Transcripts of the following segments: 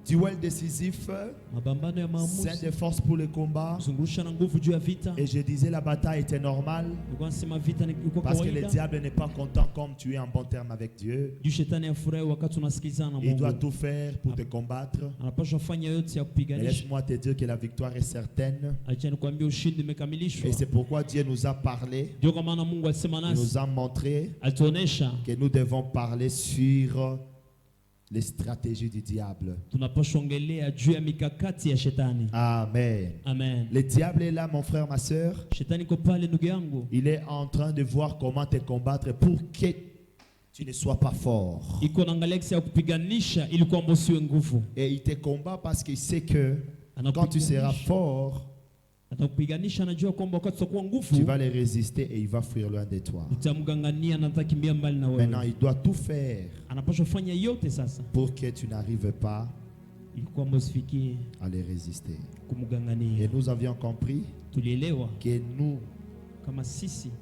duel décisif, c'est des forces pour le combat. Et je disais la bataille était normale parce que le diable n'est pas content comme tu es en bon terme avec Dieu. Il doit tout faire pour te combattre. Mais laisse-moi te dire que la victoire est certaine. Et c'est pourquoi Dieu nous a parlé. Il nous a montré que nous devons parler sur les stratégies du diable. Amen. Amen. Le diable est là, mon frère, ma soeur. Il est en train de voir comment te combattre pour que tu ne sois pas fort. Et il te combat parce qu'il sait que quand tu seras fort, tu vas les résister et il va fuir loin de toi. Maintenant, il doit tout faire pour que tu n'arrives pas à les résister. Et nous avions compris que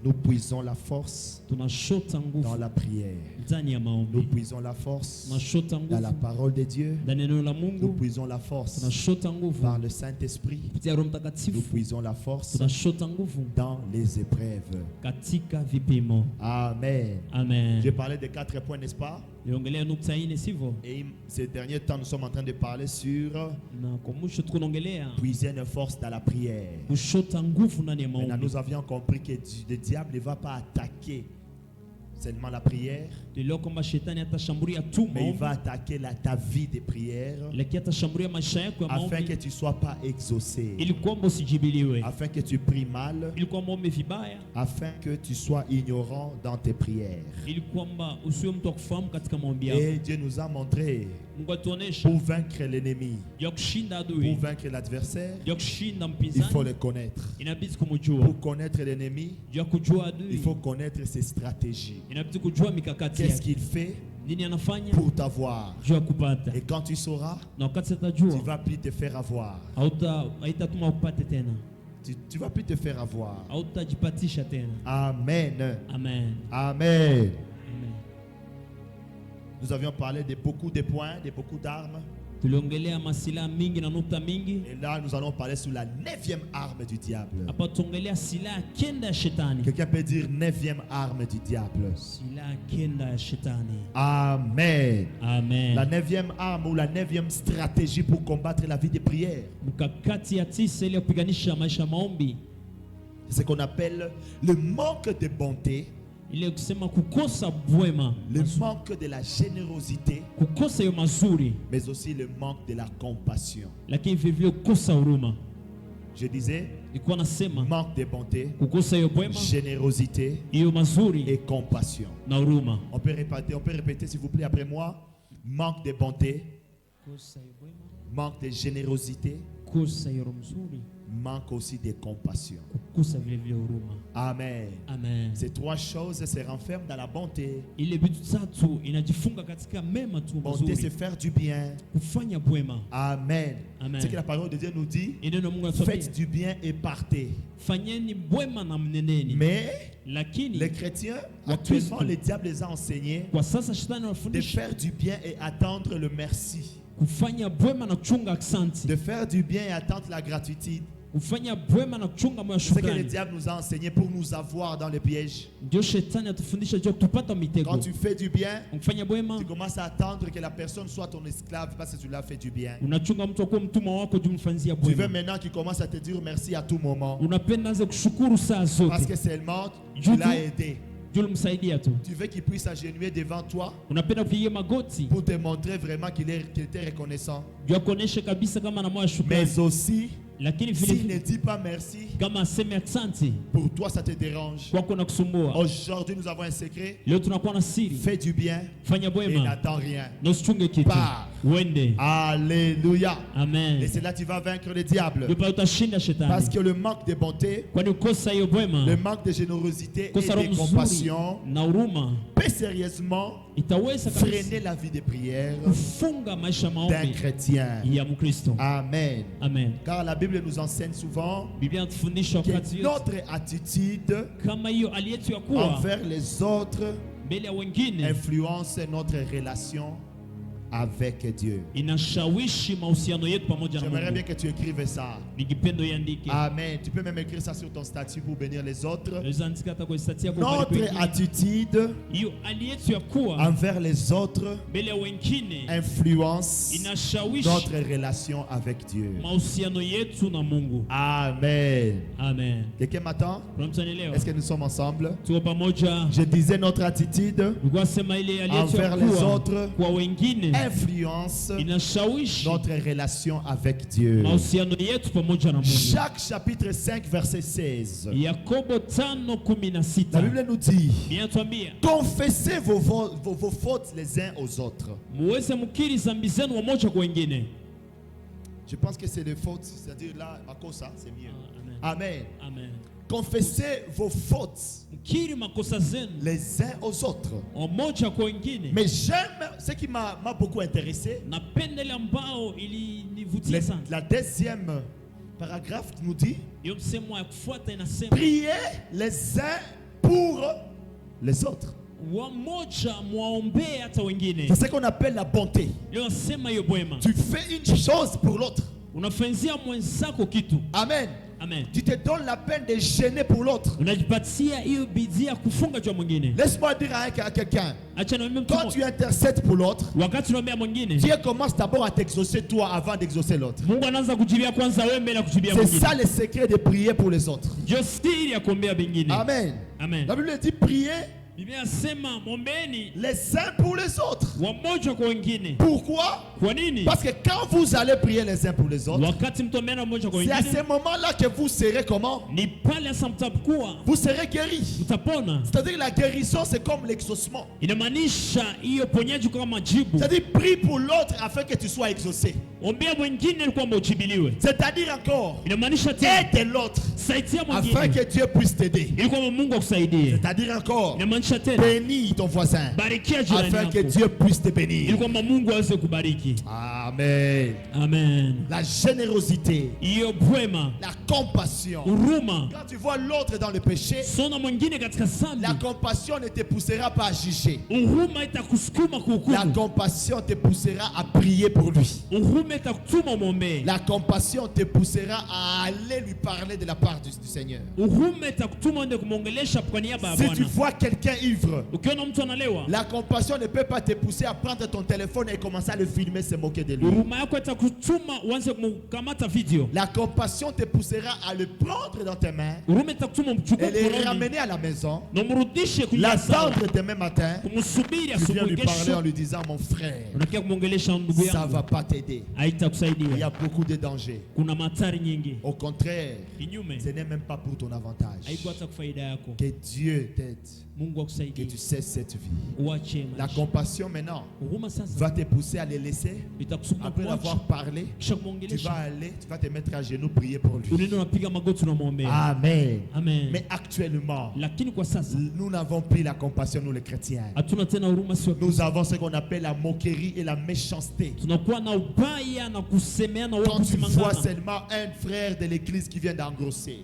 nous puisons la force dans la prière. Nous puisons la force dans la parole de Dieu. Nous puisons la force par le Saint-Esprit. Nous puisons la force dans les épreuves. Amen. Amen. J'ai parlé de 4 points, n'est-ce pas? Et ces derniers temps, nous sommes en train de parler sur puiser une force dans la prière. Maintenant, nous avions compris que le diable ne va pas attaquer seulement la prière, mais il va attaquer ta vie de prière afin que tu ne sois pas exaucé, afin que tu pries mal, afin que tu sois ignorant dans tes prières. Et Dieu nous a montré pour vaincre l'ennemi, pour vaincre l'adversaire, il faut le connaître. Pour connaître l'ennemi, il faut connaître ses stratégies. Qu'est-ce qu'il fait pour t'avoir? Et quand tu sauras, tu ne vas plus te faire avoir. Tu vas plus te faire avoir. Amen. Amen. Amen. Nous avions parlé de beaucoup de points, de beaucoup d'armes. Et là, nous allons parler sur la 9e arme du diable. Quelqu'un peut dire 9e arme du diable. Amen. Amen. La 9e arme ou la 9e stratégie pour combattre la vie de prière, c'est ce qu'on appelle le manque de bonté, le manque de la générosité, mais aussi le manque de la compassion. Je disais, manque de bonté, générosité et compassion. On peut répéter s'il vous plaît après moi. Manque de bonté, manque de générosité, manque aussi de compassion. Amen. Amen. Ces 3 choses se renferment dans la bonté. Bonté, c'est faire du bien. Amen. Amen. C'est que la parole de Dieu nous dit, faites du bien et partez. Mais les chrétiens, actuellement, le diable les a enseignés de faire du bien et attendre le merci. De faire du bien et attendre la gratitude. C'est que le diable nous a enseigné pour nous avoir dans le piège. Quand tu fais du bien, tu commences à attendre que la personne soit ton esclave parce que tu l'as fait du bien. Tu veux maintenant qu'il commence à te dire merci à tout moment parce que seulement tu l'as aidé. Tu veux qu'il puisse s'agenouiller devant toi pour te montrer vraiment qu'il était reconnaissant. Mais aussi, s'il ne dit pas merci, pour toi ça te dérange. Aujourd'hui nous avons un secret. Fais du bien et n'attends rien. Pars. Alléluia. Amen. Et c'est là que tu vas vaincre le diable. Parce que le manque de bonté, le manque de générosité et de compassion peut sérieusement freiner la vie de prière d'un chrétien. Amen. Amen. Car la Bible nous enseigne souvent que notre attitude envers les autres influence notre relation avec Dieu. J'aimerais bien que tu écrives ça. Amen. Tu peux même écrire ça sur ton statut pour bénir les autres. Notre attitude envers les autres influence notre relation avec Dieu. Amen. Amen. Quelqu'un m'attend? Est-ce que nous sommes ensemble? Je disais notre attitude envers les autres influence notre relation avec Dieu. Jacques chapitre 5 verset 16. La Bible nous dit: confessez vos fautes les uns aux autres. Je pense que c'est des fautes, c'est-à-dire là, à cause ça, c'est mieux. Amen. Amen. Confessez vos fautes les uns aux autres. Mais j'aime ce qui m'a beaucoup intéressé. La deuxième paragraphe nous dit: priez les uns pour les autres. C'est ce qu'on appelle la bonté. Tu fais une chose pour l'autre. Amen. Amen. Tu te donnes la peine de gêner pour l'autre. Laisse-moi dire à quelqu'un, quand tu intercèdes pour l'autre, Dieu commence d'abord à t'exaucer toi avant d'exaucer l'autre. C'est ça le secret de prier pour les autres. Amen. Amen. La Bible dit prier les uns pour les autres. Pourquoi? Parce que quand vous allez prier les uns pour les autres, c'est à ce moment-là que vous serez comment? Vous serez guéris. C'est-à-dire la guérison, c'est comme l'exaucement. C'est-à-dire prie pour l'autre afin que tu sois exaucé. C'est-à-dire encore aide l'autre afin que Dieu puisse t'aider. C'est-à-dire encore bénis ton voisin afin que Dieu puisse te bénir. Amen. Amen. La générosité, la compassion. Quand tu vois l'autre dans le péché, la compassion ne te poussera pas à juger. La compassion te poussera à prier pour lui. La compassion te poussera à aller lui parler de la part du Seigneur. Si tu vois quelqu'un ivre, la compassion ne peut pas te pousser à prendre ton téléphone et commencer à le filmer, se moquer de lui. La compassion te poussera à le prendre dans tes mains et le ramener à la maison, l'attendre demain matin. Tu viens lui parler en lui disant: mon frère, ça ne va pas t'aider. Il y a beaucoup de dangers. Au contraire, ce n'est même pas pour ton avantage. Que Dieu t'aide, que tu cesses cette vie. La compassion maintenant va te pousser à les laisser. Après avoir parlé, tu vas aller, tu vas te mettre à genoux, prier pour lui. Amen. Amen. Mais actuellement, nous n'avons plus la compassion, nous les chrétiens. Nous avons ce qu'on appelle la moquerie et la méchanceté. Quand tu vois seulement un frère de l'église qui vient d'engrosser,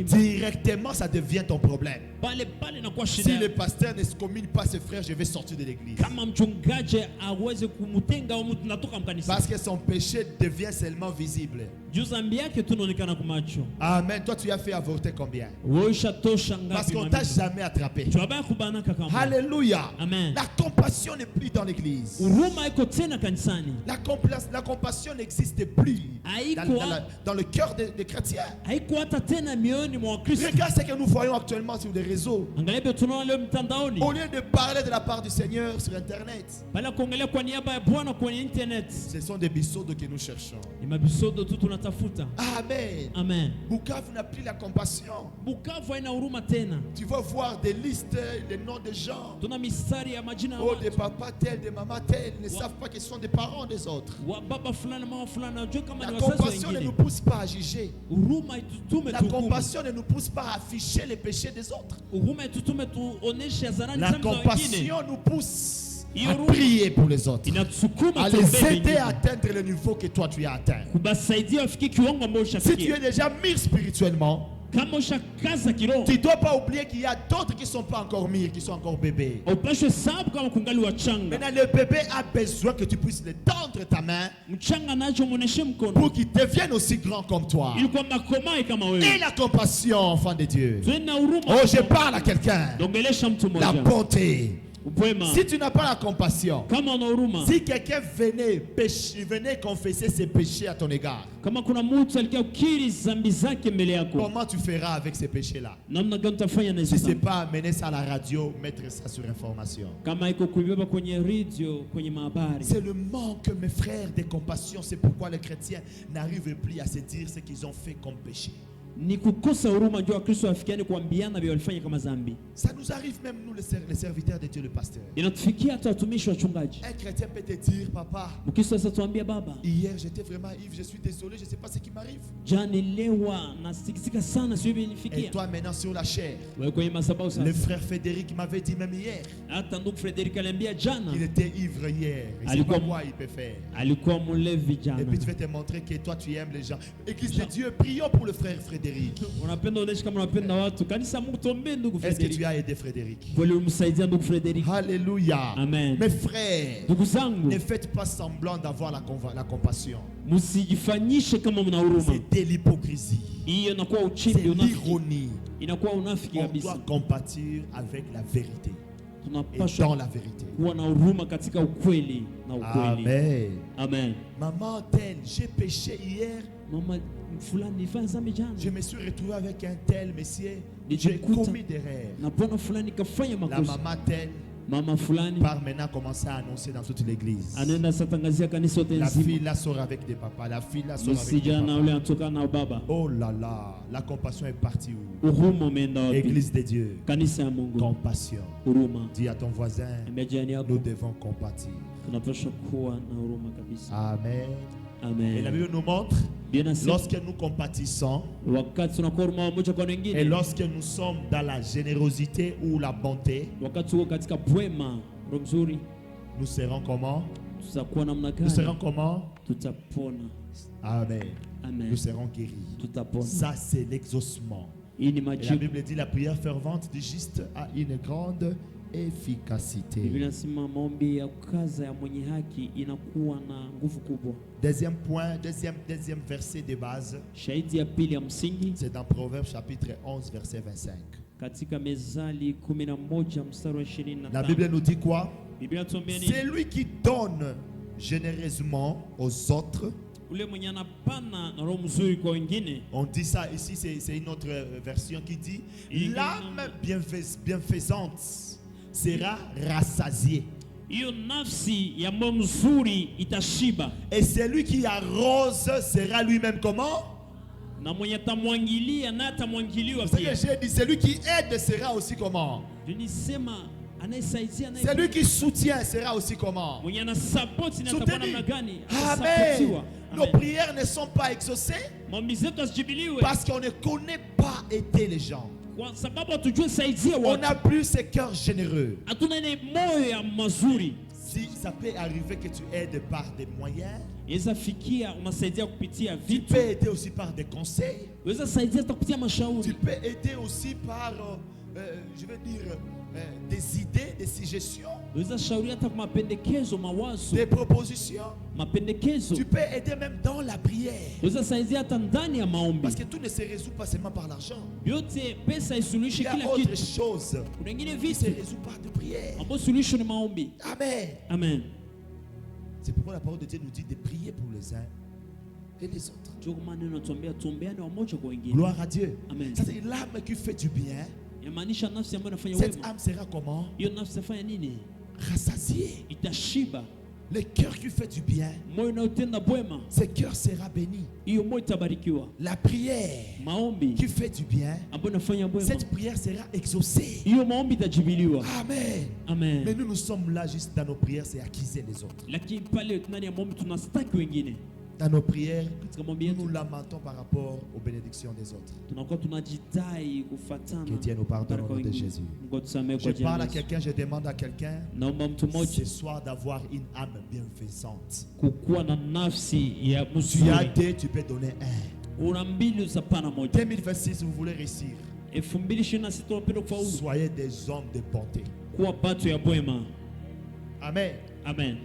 directement ça devient ton problème. Si le pasteur ne se commune pas ses frères, je vais sortir de l'église. Parce que son péché devient seulement visible. Amen. Toi tu as fait avorter combien? Parce qu'on t'a jamais attrapé. Alléluia. Amen. La compassion n'est plus dans l'église. La compassion n'existe plus dans le cœur des chrétiens. Regarde ce que nous voyons actuellement sur les réseaux. Au lieu de parler de la part du Seigneur sur internet, ce sont des bissodes que nous cherchons. Amen. Amen. Bukavu n'a plus la compassion. Tu vas voir des listes, des noms de gens. Oh, des papas tels, des mamans tels, ne savent pas qu'ils sont des parents des autres. La compassion ne nous pousse pas à juger. La compassion ne nous pousse pas à afficher les péchés des autres. La compassion nous pousse à prier pour les autres, à les aider à atteindre le niveau que toi tu as atteint. Si tu es déjà mûr spirituellement, Tu ne dois pas oublier qu'il y a d'autres qui ne sont pas encore mûrs, qui sont encore bébés. Maintenant, le bébé a besoin que tu puisses le tendre ta main pour qu'il devienne aussi grand comme toi. Et la compassion, enfant de Dieu. Oh, je parle à quelqu'un. La bonté. Si tu n'as pas la compassion, si quelqu'un venait confesser ses péchés à ton égard, comment tu feras avec ces péchés-là? Si ce n'est pas amener ça à la radio, mettre ça sur information. C'est le manque, mes frères, de compassion. C'est pourquoi les chrétiens n'arrivent plus à se dire ce qu'ils ont fait comme péché. Ça nous arrive même nous les serviteurs de Dieu, le pasteur. Un chrétien peut te dire, papa, hier j'étais vraiment ivre, je suis désolé, je ne sais pas ce qui m'arrive. Et toi maintenant sur la chair, le frère Frédéric m'avait dit même hier, il était ivre hier, il ne sait pas quoi il peut faire. Et puis tu vas te montrer que toi tu aimes les gens. Église de Dieu, prions pour le frère Frédéric. Est-ce que tu as aidé Frédéric? Alléluia. Amen. Mes frères, ne faites pas semblant d'avoir la compassion. C'est de l'hypocrisie. C'est l'ironie. On doit compatir avec la vérité. Et dans la vérité. Amen. Amen. Maman telle, j'ai péché hier. Je me suis retrouvé avec un tel monsieur. J'ai commis des rêves. La maman telle par maintenant commencer à annoncer dans toute l'église. La fille là sort avec des papas. La fille là sort avec des papas. Oh là là, la compassion est partie où? Église de Dieu. Compassion. Dis à ton voisin, nous devons compatir. Amen. Amen. Et la Bible nous montre, lorsque nous compatissons et lorsque nous sommes dans la générosité ou la bonté, nous serons comment? Nous serons comment? Amen. Amen. Nous serons guéris. Ça, c'est l'exaucement. Et la Bible dit la prière fervente du juste a une grande efficacité. Deuxième point, deuxième verset de base, c'est dans Proverbes chapitre 11 verset 25. La Bible nous dit quoi? C'est lui qui donne généreusement aux autres. On dit ça ici, c'est une autre version qui dit l'âme bienfaisante sera rassasiée. Et celui qui arrose sera lui-même comment? Celui qui aide sera aussi comment? Celui qui soutient sera aussi comment? Amen. Nos prières ne sont pas exaucées parce qu'on ne connaît pas aider les gens. On n'a plus ce cœur généreux. Si ça peut arriver que tu aides par des moyens, tu peux aider aussi par des conseils. Tu peux aider aussi par, je veux dire, des idées, des suggestions, des propositions. Tu peux aider même dans la prière. Parce que tout ne se résout pas seulement par l'argent. Il y a autre chose qui se résout par de prière. Amen. Amen. C'est pourquoi la parole de Dieu nous dit de prier pour les uns et les autres. Gloire à Dieu. Ça, c'est l'âme qui fait du bien. Cette âme sera comment? Rassasiée. Le cœur qui fait du bien, ce cœur sera béni. La prière qui fait du bien, cette prière sera exaucée. Amen. Amen. Mais nous sommes là juste dans nos prières, c'est acquiser les autres. Dans nos prières, nous lamentons par rapport aux bénédictions des autres. Que Dieu nous pardonne au nom de Jésus. Je parle à quelqu'un, je demande à quelqu'un ce soir d'avoir une âme bienfaisante. Tu as deux, tu peux donner un. 2026, vous voulez réussir. Soyez des hommes de bonté. Amen. Amen.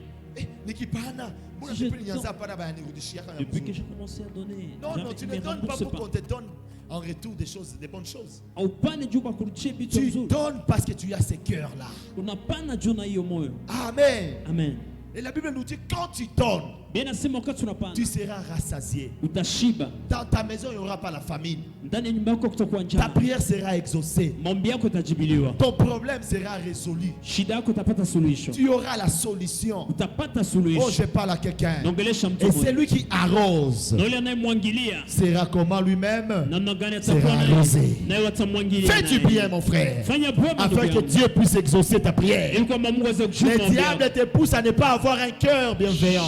Depuis que j'ai commencé à donner. Non, tu ne donnes pas pour qu'on te donne en retour des choses, des bonnes choses. Tu donnes parce que tu as ce cœurs-là. Amen. Amen. Et la Bible nous dit, quand tu donnes, tu seras rassasié. Dans ta maison, il n'y aura pas la famine. Ta prière sera exaucée. Ton problème sera résolu. Tu auras la solution. Oh, je parle à quelqu'un. Et celui qui arrose sera comment lui-même? Sera arrosé. Fais du bien, mon frère, afin que Dieu puisse exaucer ta prière. Le diable te pousse à ne pas avoir un cœur bienveillant.